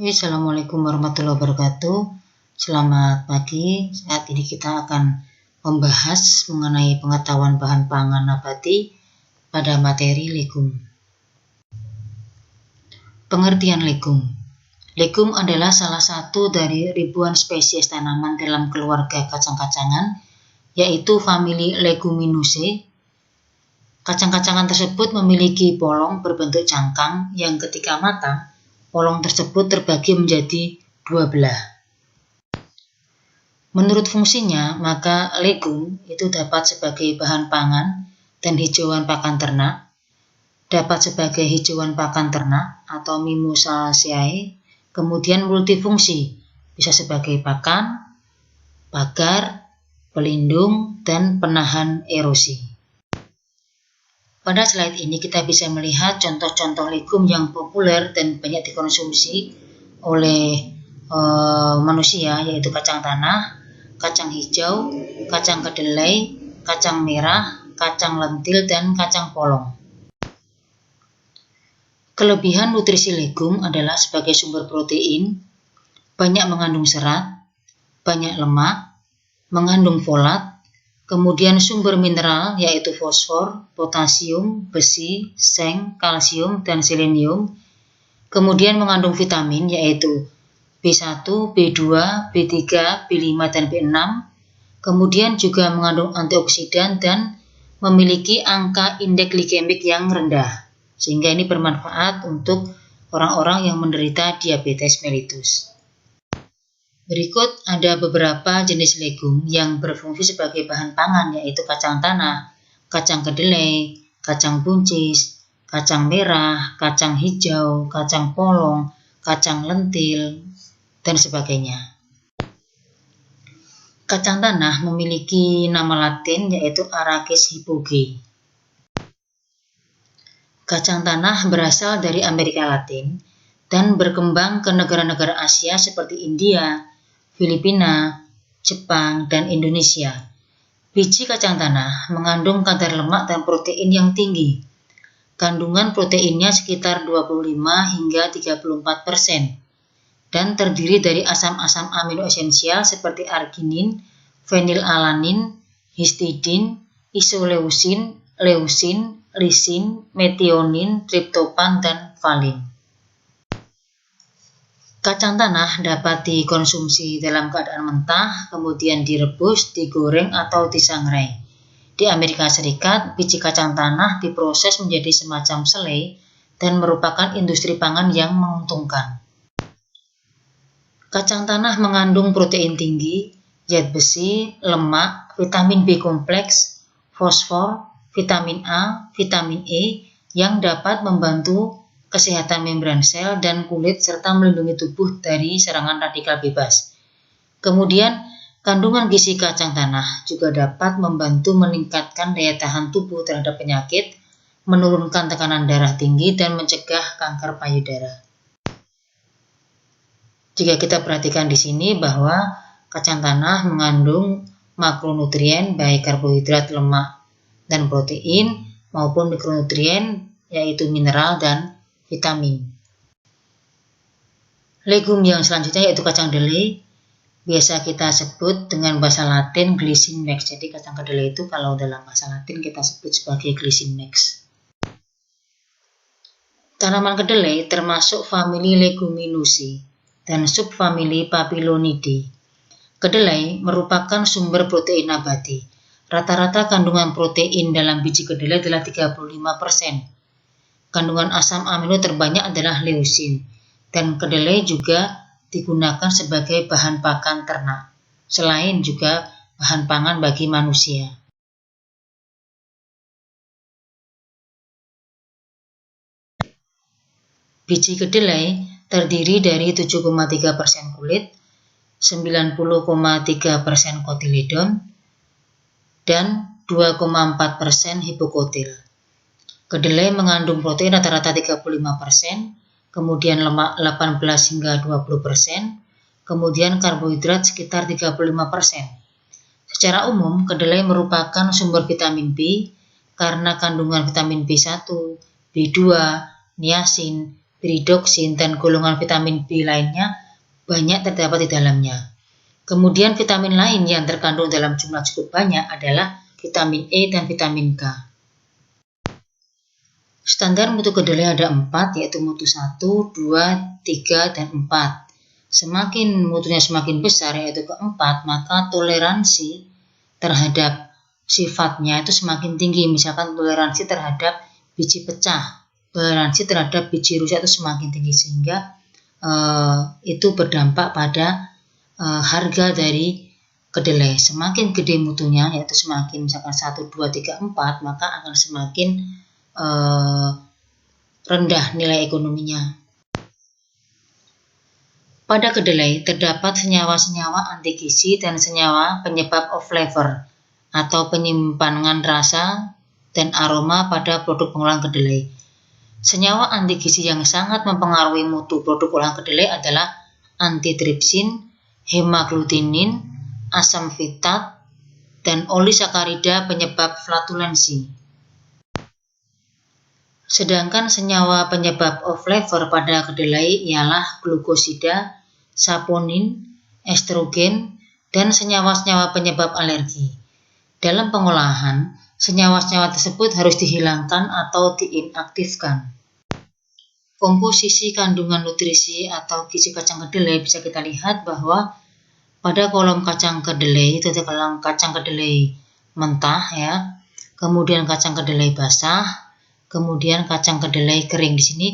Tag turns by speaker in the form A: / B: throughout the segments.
A: Assalamualaikum warahmatullahi wabarakatuh. Selamat pagi. Saat ini kita akan membahas mengenai pengetahuan bahan pangan nabati pada materi legum. Pengertian legum. Legum adalah salah satu dari ribuan spesies tanaman dalam keluarga kacang-kacangan, yaitu famili Leguminosae. Kacang-kacangan tersebut memiliki polong berbentuk cangkang yang ketika matang, polong tersebut terbagi menjadi dua belah. Menurut fungsinya, maka legum itu dapat sebagai bahan pangan dan hijauan pakan ternak, dapat sebagai hijauan pakan ternak atau Mimosaceae, kemudian multifungsi, bisa sebagai pakan, pagar, pelindung, dan penahan erosi. Pada slide ini kita bisa melihat contoh-contoh legum yang populer dan banyak dikonsumsi oleh manusia, yaitu kacang tanah, kacang hijau, kacang kedelai, kacang merah, kacang lentil, dan kacang polong. Kelebihan nutrisi legum adalah sebagai sumber protein, banyak mengandung serat, banyak lemak, mengandung folat, kemudian sumber mineral yaitu fosfor, potasium, besi, seng, kalsium, dan selenium. Kemudian mengandung vitamin yaitu B1, B2, B3, B5, dan B6. Kemudian juga mengandung antioksidan dan memiliki angka indeks glikemik yang rendah. Sehingga ini bermanfaat untuk orang-orang yang menderita diabetes mellitus. Berikut ada beberapa jenis legum yang berfungsi sebagai bahan pangan, yaitu kacang tanah, kacang kedelai, kacang buncis, kacang merah, kacang hijau, kacang polong, kacang lentil, dan sebagainya. Kacang tanah memiliki nama latin yaitu Arachis hypogae. Kacang tanah berasal dari Amerika Latin dan berkembang ke negara-negara Asia seperti India, Filipina, Jepang, dan Indonesia. Biji kacang tanah mengandung kadar lemak dan protein yang tinggi. Kandungan proteinnya sekitar 25 hingga 34% dan terdiri dari asam-asam amino esensial seperti arginin, fenilalanin, histidin, isoleusin, leusin, lisin, metionin, triptopan, dan valin. Kacang tanah dapat dikonsumsi dalam keadaan mentah, kemudian direbus, digoreng, atau disangrai. Di Amerika Serikat, biji kacang tanah diproses menjadi semacam selai dan merupakan industri pangan yang menguntungkan. Kacang tanah mengandung protein tinggi, zat besi, lemak, vitamin B kompleks, fosfor, vitamin A, vitamin E yang dapat membantu kesehatan membran sel dan kulit serta melindungi tubuh dari serangan radikal bebas. Kemudian, kandungan gizi kacang tanah juga dapat membantu meningkatkan daya tahan tubuh terhadap penyakit, menurunkan tekanan darah tinggi, dan mencegah kanker payudara. Jika kita perhatikan di sini bahwa kacang tanah mengandung makronutrien baik karbohidrat, lemak, dan protein maupun mikronutrien yaitu mineral dan vitamin. Legum yang selanjutnya yaitu kacang kedelai, biasa kita sebut dengan bahasa Latin Glycinnex. Jadi kacang kedelai itu kalau dalam bahasa Latin kita sebut sebagai Glycinnex. Tanaman kedelai termasuk famili Leguminosae dan subfamili Papilonidae. Kedelai merupakan sumber protein nabati. Rata-rata kandungan protein dalam biji kedelai adalah 35%. Kandungan asam amino terbanyak adalah leusin, dan kedelai juga digunakan sebagai bahan pakan ternak, selain juga bahan pangan bagi manusia. Biji kedelai terdiri dari 7,3% kulit, 90,3% kotiledon, dan 2,4% hipokotil. Kedelai mengandung protein rata-rata 35%, kemudian lemak 18 hingga 20%, kemudian karbohidrat sekitar 35%. Secara umum, kedelai merupakan sumber vitamin B karena kandungan vitamin B1, B2, niacin, piridoksin, dan golongan vitamin B lainnya banyak terdapat di dalamnya. Kemudian vitamin lain yang terkandung dalam jumlah cukup banyak adalah vitamin E dan vitamin K. Standar mutu kedelai ada 4, yaitu mutu 1, 2, 3, dan 4. Semakin mutunya semakin besar, yaitu keempat, maka toleransi terhadap sifatnya itu semakin tinggi. Misalkan toleransi terhadap biji pecah, toleransi terhadap biji rusak itu semakin tinggi, sehingga itu berdampak pada harga dari kedelai. Semakin gede mutunya, yaitu semakin misalkan 1, 2, 3, 4, maka akan semakin rendah nilai ekonominya. Pada kedelai terdapat senyawa-senyawa anti gizi dan senyawa penyebab of flavor atau penyimpangan rasa dan aroma pada produk pengolahan kedelai. Senyawa anti gizi yang sangat mempengaruhi mutu produk olahan kedelai adalah antitripsin, hemaglutinin, asam fitat, dan olisakarida penyebab flatulensi. Sedangkan senyawa penyebab of flavor pada kedelai ialah glukosida, saponin, estrogen, dan senyawa-senyawa penyebab alergi. Dalam pengolahan, senyawa-senyawa tersebut harus dihilangkan atau diinaktifkan. Komposisi kandungan nutrisi atau gizi kacang kedelai bisa kita lihat bahwa pada kolom kacang kedelai itu ada kacang kedelai mentah ya, kemudian kacang kedelai basah, kemudian kacang kedelai kering. Di sini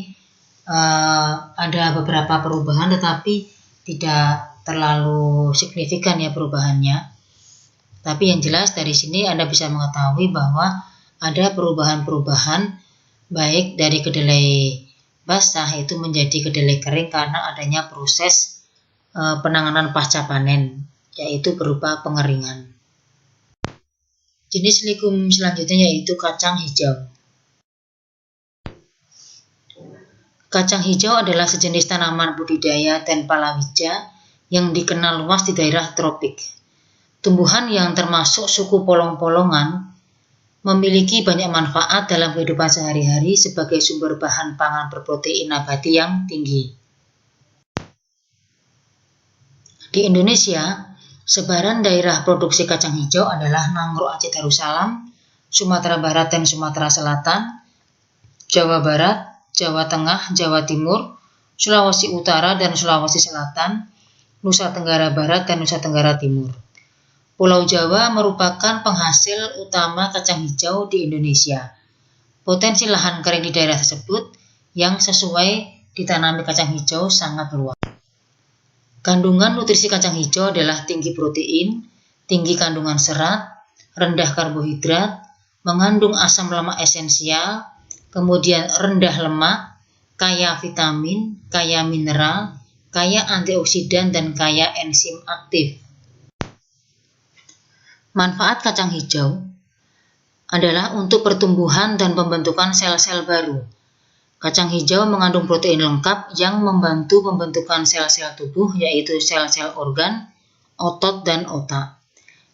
A: ada beberapa perubahan tetapi tidak terlalu signifikan ya perubahannya. Tapi yang jelas dari sini Anda bisa mengetahui bahwa ada perubahan-perubahan baik dari kedelai basah itu menjadi kedelai kering karena adanya proses penanganan pasca panen, yaitu berupa pengeringan. Jenis legum selanjutnya yaitu kacang hijau. Kacang hijau adalah sejenis tanaman budidaya dan palawija yang dikenal luas di daerah tropik. Tumbuhan yang termasuk suku polong-polongan memiliki banyak manfaat dalam kehidupan sehari-hari sebagai sumber bahan pangan berprotein nabati yang tinggi. Di Indonesia, sebaran daerah produksi kacang hijau adalah Nanggro Aceh Darussalam, Sumatera Barat dan Sumatera Selatan, Jawa Barat, Jawa Tengah, Jawa Timur, Sulawesi Utara dan Sulawesi Selatan, Nusa Tenggara Barat dan Nusa Tenggara Timur. Pulau Jawa merupakan penghasil utama kacang hijau di Indonesia. Potensi lahan kering di daerah tersebut yang sesuai ditanami kacang hijau sangat luas. Kandungan nutrisi kacang hijau adalah tinggi protein, tinggi kandungan serat, rendah karbohidrat, mengandung asam lemak esensial, kemudian rendah lemak, kaya vitamin, kaya mineral, kaya antioksidan, dan kaya enzim aktif. Manfaat kacang hijau adalah untuk pertumbuhan dan pembentukan sel-sel baru. Kacang hijau mengandung protein lengkap yang membantu pembentukan sel-sel tubuh, yaitu sel-sel organ, otot, dan otak.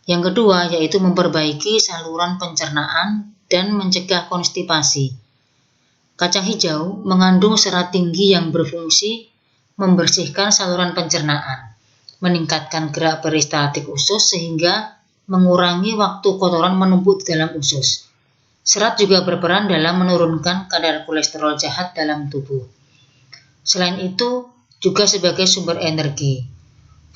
A: Yang kedua yaitu memperbaiki saluran pencernaan dan mencegah konstipasi. Kacang hijau mengandung serat tinggi yang berfungsi membersihkan saluran pencernaan, meningkatkan gerak peristaltik usus sehingga mengurangi waktu kotoran menumpuk di dalam usus. Serat juga berperan dalam menurunkan kadar kolesterol jahat dalam tubuh. Selain itu, juga sebagai sumber energi.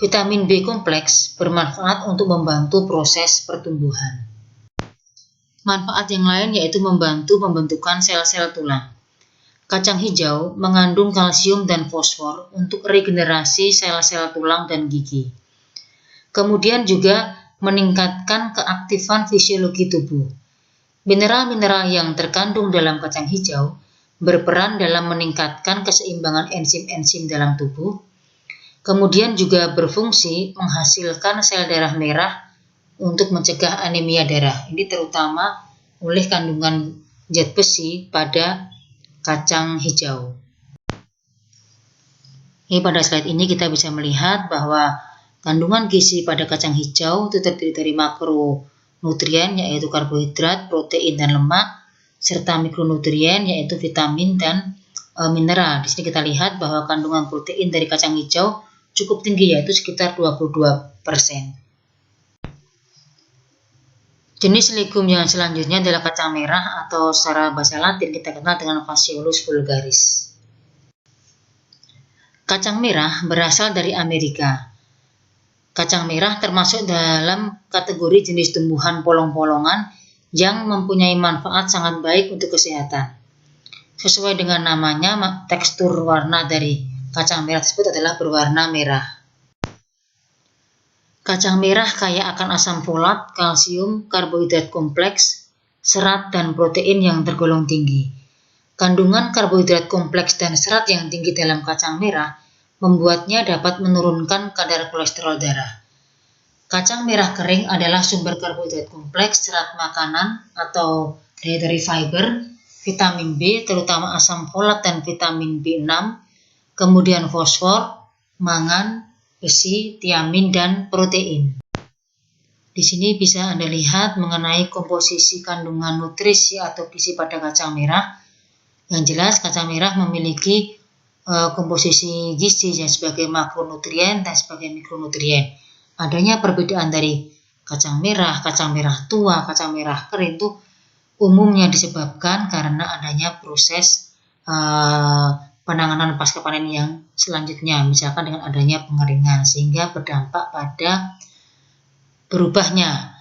A: Vitamin B kompleks bermanfaat untuk membantu proses pertumbuhan. Manfaat yang lain yaitu membantu pembentukan sel-sel tulang. Kacang hijau mengandung kalsium dan fosfor untuk regenerasi sel-sel tulang dan gigi. Kemudian juga meningkatkan keaktifan fisiologi tubuh. Mineral-mineral yang terkandung dalam kacang hijau berperan dalam meningkatkan keseimbangan enzim-enzim dalam tubuh, kemudian juga berfungsi menghasilkan sel darah merah untuk mencegah anemia darah. Ini terutama oleh kandungan zat besi pada kacang hijau. Pada slide ini kita bisa melihat bahwa kandungan gizi pada kacang hijau itu terdiri dari makronutrien yaitu karbohidrat, protein, dan lemak, serta mikronutrien yaitu vitamin dan mineral. Di sini kita lihat bahwa kandungan protein dari kacang hijau cukup tinggi, yaitu sekitar 22%. Jenis legum yang selanjutnya adalah kacang merah atau secara bahasa Latin kita kenal dengan Phaseolus vulgaris. Kacang merah berasal dari Amerika. Kacang merah termasuk dalam kategori jenis tumbuhan polong-polongan yang mempunyai manfaat sangat baik untuk kesehatan. Sesuai dengan namanya, tekstur warna dari kacang merah tersebut adalah berwarna merah. Kacang merah kaya akan asam folat, kalsium, karbohidrat kompleks, serat, dan protein yang tergolong tinggi. Kandungan karbohidrat kompleks dan serat yang tinggi dalam kacang merah membuatnya dapat menurunkan kadar kolesterol darah. Kacang merah kering adalah sumber karbohidrat kompleks, serat makanan atau dietary fiber, vitamin B, terutama asam folat dan vitamin B6, kemudian fosfor, mangan, besi, tiamin, dan protein. Di sini bisa Anda lihat mengenai komposisi kandungan nutrisi atau gizi pada kacang merah. Yang jelas kacang merah memiliki komposisi gizi yang sebagai makronutrien dan sebagai mikronutrien. Adanya perbedaan dari kacang merah tua, kacang merah kering itu umumnya disebabkan karena adanya proses penanganan pasca panen yang selanjutnya, misalkan dengan adanya pengeringan, sehingga berdampak pada berubahnya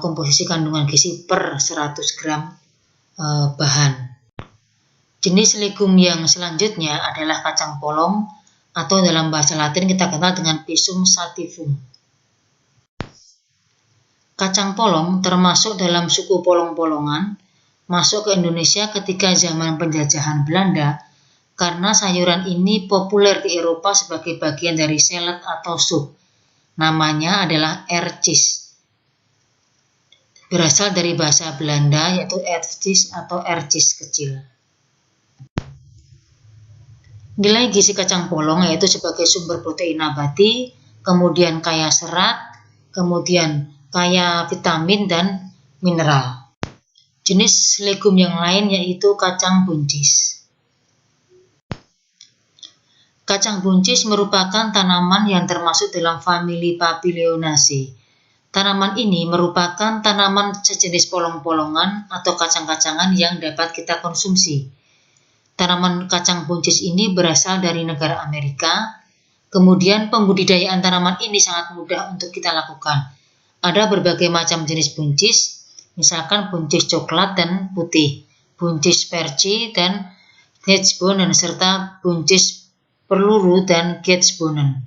A: komposisi kandungan gizi per 100 gram bahan. Jenis legum yang selanjutnya adalah kacang polong atau dalam bahasa Latin kita kenal dengan Pisum sativum. Kacang polong termasuk dalam suku polong-polongan, masuk ke Indonesia ketika zaman penjajahan Belanda karena sayuran ini populer di Eropa sebagai bagian dari salad atau sup. Namanya adalah ercis. Berasal dari bahasa Belanda yaitu ercis atau ercis kecil. Nilai gizi kacang polong yaitu sebagai sumber protein nabati, kemudian kaya serat, kemudian kaya vitamin dan mineral. Jenis legum yang lain yaitu kacang buncis. Kacang buncis merupakan tanaman yang termasuk dalam famili Papilionaceae. Tanaman ini merupakan tanaman sejenis polong-polongan atau kacang-kacangan yang dapat kita konsumsi. Tanaman kacang buncis ini berasal dari negara Amerika. Kemudian pembudidayaan tanaman ini sangat mudah untuk kita lakukan. Ada berbagai macam jenis buncis, misalkan buncis coklat dan putih, buncis perci dan Getsbonen, serta buncis peluru dan Getsbonen.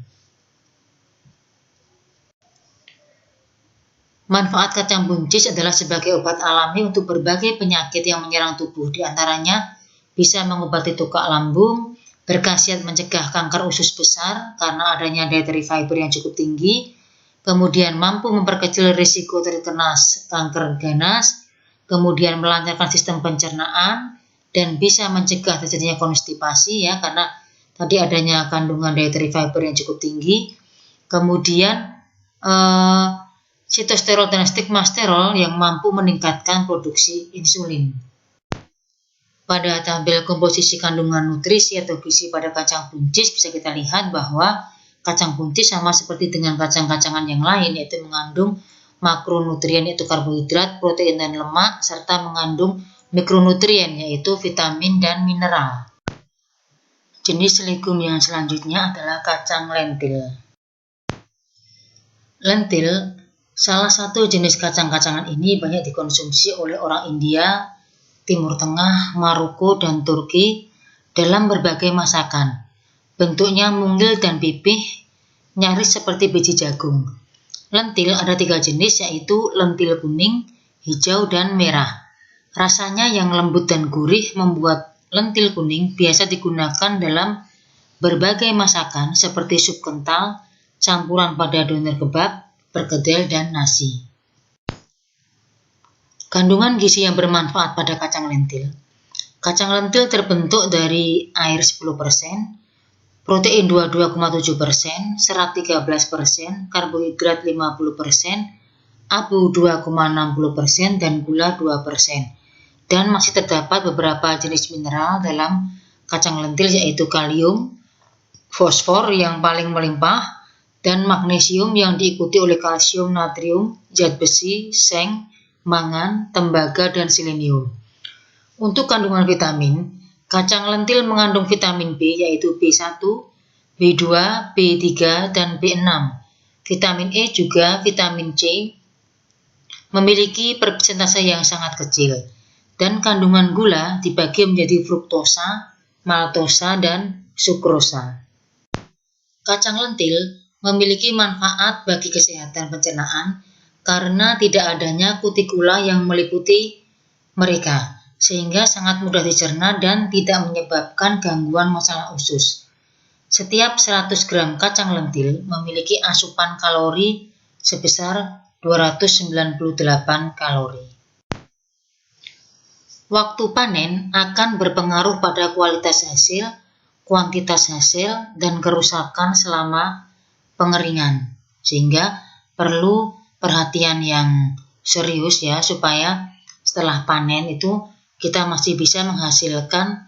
A: Manfaat kacang buncis adalah sebagai obat alami untuk berbagai penyakit yang menyerang tubuh, di antaranya bisa mengobati tukak lambung, berkhasiat mencegah kanker usus besar karena adanya dietary fiber yang cukup tinggi, kemudian mampu memperkecil risiko terkena kanker ganas, kemudian melancarkan sistem pencernaan, dan bisa mencegah terjadinya konstipasi ya karena tadi adanya kandungan dietary fiber yang cukup tinggi, kemudian sitosterol dan stigmasterol yang mampu meningkatkan produksi insulin. Pada tabel komposisi kandungan nutrisi atau gizi pada kacang buncis bisa kita lihat bahwa kacang buncis sama seperti dengan kacang-kacangan yang lain, yaitu mengandung makronutrien yaitu karbohidrat, protein dan lemak, serta mengandung mikronutrien yaitu vitamin dan mineral. Jenis legum yang selanjutnya adalah kacang lentil. Lentil, salah satu jenis kacang-kacangan ini banyak dikonsumsi oleh orang India, Timur Tengah, Maroko, dan Turki dalam berbagai masakan. Bentuknya mungil dan pipih, nyaris seperti biji jagung. Lentil ada 3 jenis yaitu lentil kuning, hijau, dan merah. Rasanya yang lembut dan gurih membuat lentil kuning biasa digunakan dalam berbagai masakan seperti sup kental, campuran pada doner kebab, perkedel, dan nasi. Kandungan gizi yang bermanfaat pada kacang lentil. Kacang lentil terbentuk dari air 10%, protein 22,7%, serat 13%, karbohidrat 50%, abu 2,60%, dan gula 2%. Dan masih terdapat beberapa jenis mineral dalam kacang lentil yaitu kalium, fosfor yang paling melimpah, dan magnesium yang diikuti oleh kalsium, natrium, zat besi, seng, mangan, tembaga, dan selenium. Untuk kandungan vitamin, kacang lentil mengandung vitamin B yaitu B1, B2, B3, dan B6. Vitamin E juga vitamin C memiliki persentase yang sangat kecil, dan kandungan gula dibagi menjadi fruktosa, maltosa, dan sukrosa. Kacang lentil memiliki manfaat bagi kesehatan pencernaan karena tidak adanya kutikula yang meliputi mereka, sehingga sangat mudah dicerna dan tidak menyebabkan gangguan masalah usus. Setiap 100 gram kacang lentil memiliki asupan kalori sebesar 298 kalori. Waktu panen akan berpengaruh pada kualitas hasil, kuantitas hasil, dan kerusakan selama pengeringan. Sehingga perlu perhatian yang serius ya, supaya setelah panen itu kita masih bisa menghasilkan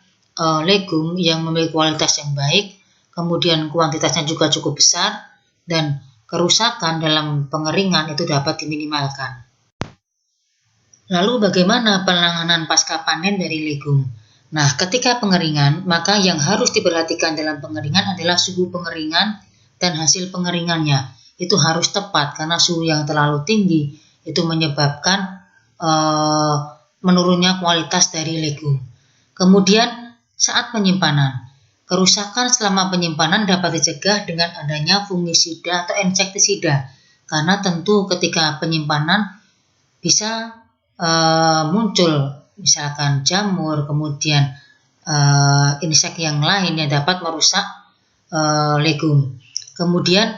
A: legum yang memiliki kualitas yang baik, kemudian kuantitasnya juga cukup besar, dan kerusakan dalam pengeringan itu dapat diminimalkan. Lalu bagaimana penanganan pasca panen dari legum? Nah, ketika pengeringan, maka yang harus diperhatikan dalam pengeringan adalah suhu pengeringan dan hasil pengeringannya. Itu harus tepat karena suhu yang terlalu tinggi itu menyebabkan menurunnya kualitas dari legum. Kemudian saat penyimpanan, kerusakan selama penyimpanan dapat dicegah dengan adanya fungisida atau insektisida, karena tentu ketika penyimpanan bisa muncul misalkan jamur, kemudian insek yang lain yang dapat merusak legum. Kemudian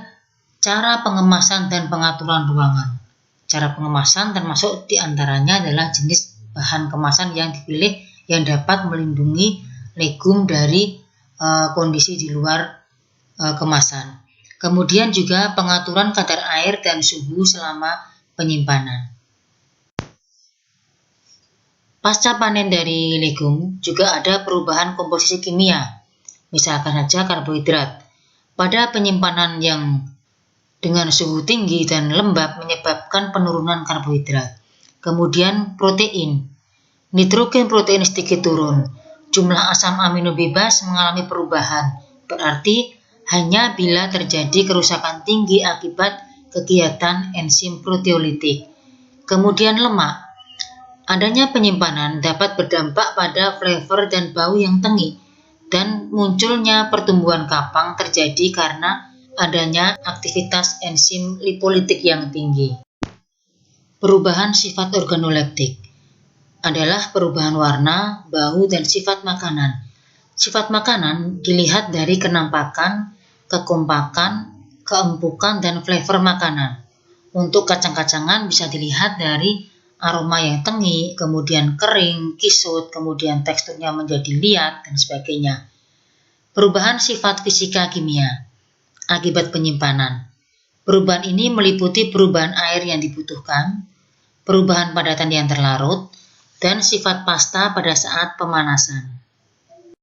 A: cara pengemasan dan pengaturan ruangan. Cara pengemasan termasuk diantaranya adalah jenis bahan kemasan yang dipilih yang dapat melindungi legum dari kondisi di luar kemasan. Kemudian juga pengaturan kadar air dan suhu selama penyimpanan. Pasca panen dari legum juga ada perubahan komposisi kimia, misalkan saja karbohidrat. Pada penyimpanan yang dengan suhu tinggi dan lembab menyebabkan penurunan karbohidrat. Kemudian protein, nitrogen protein sedikit turun, jumlah asam amino bebas mengalami perubahan, berarti hanya bila terjadi kerusakan tinggi akibat kegiatan enzim proteolitik. Kemudian lemak. Adanya penyimpanan dapat berdampak pada flavor dan bau yang tengik, dan munculnya pertumbuhan kapang terjadi karena adanya aktivitas enzim lipolitik yang tinggi. Perubahan sifat organoleptik adalah perubahan warna, bau, dan sifat makanan. Sifat makanan dilihat dari kenampakan, kekompakan, keempukan, dan flavor makanan. Untuk kacang-kacangan bisa dilihat dari aroma yang tengik, kemudian kering, kisut, kemudian teksturnya menjadi liat, dan sebagainya. Perubahan sifat fisika kimia akibat penyimpanan. Perubahan ini meliputi perubahan air yang dibutuhkan, perubahan padatan yang terlarut, dan sifat pasta pada saat pemanasan.